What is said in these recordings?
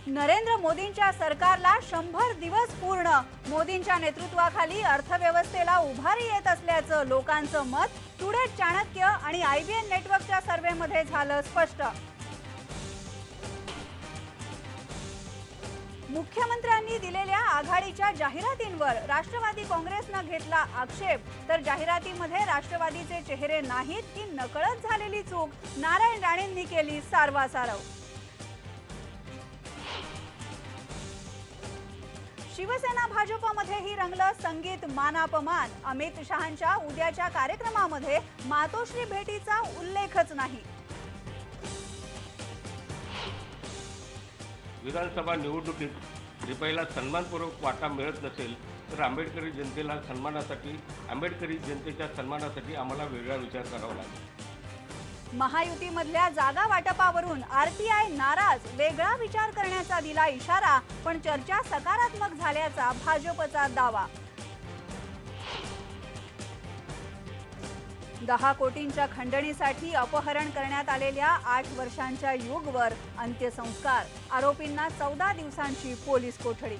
नरेंद्र मोदींच्या सरकारला 100 दिवस पूर्ण। मोदींच्या नेतृत्वाखाली अर्थव्यवस्थेला उभारी येत असल्याचं लोकांचं मत। टुडे चाणक्य आणि IBN नेटवर्कच्या सर्व्हेमध्ये झालं स्पष्ट। मुख्यमंत्र्यांनी दिलेल्या आघाडीच्या जाहिरातींवर राष्ट्रवादी काँग्रेसनं घेतला आक्षेप। तर जाहिरातीमध्ये राष्ट्रवादीचे चेहरे नाहीत ही नकळत झालेली चूक, नारायण राणेंनी केली सारवासारव। शिवसेना भाजपमध्येही रंगलं संगीत मानापमान। अमित शहांच्या उद्याच्या कार्यक्रमामध्ये मातोश्री भेटीचा उल्लेखच नाही। विधानसभा निवडणुकीत रिपाईला सन्मानपूर्वक वाटा मिळत नसेल तर आंबेडकरी जनतेच्या सन्मानासाठी आम्हाला वेगळा विचार करावा लागेल। महायुतीमधल्या जागा वाटपावरून RPI नाराज, वेगळा विचार करण्याचा दिला इशारा। पण चर्चा सकारात्मक झाल्याचा भाजपचा दावा। 10 कोटींच्या खंडणीसाठी अपहरण करण्यात आलेल्या 8 वर्षांच्या युगवर अंत्यसंस्कार। आरोपींना 14 दिवसांची पोलीस कोठडी।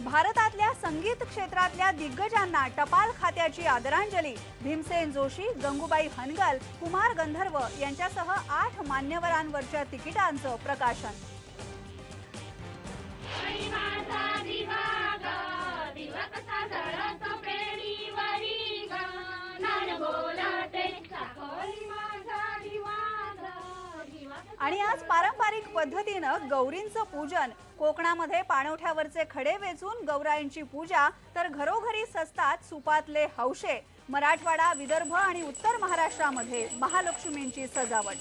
भारतातल्या संगीत क्षेत्रातल्या दिग्गजांना टपाल खात्याची आदरांजली। भीमसेन जोशी, गंगूबाई हनगल, कुमार गंधर्व यांच्यासह 8 मान्यवरांवरच्या तिकिटांचं प्रकाशन। आणि आज पारंपरिक पद्धतीनं गौरींचं पूजन। कोकणामध्ये पाणवठ्यावरचे खडे वेचून गौराईंची पूजा, तर घरोघरी सजतात सुपातले हौशे। मराठवाडा, विदर्भ आणि उत्तर महाराष्ट्रामध्ये महालक्ष्मींची सजावट।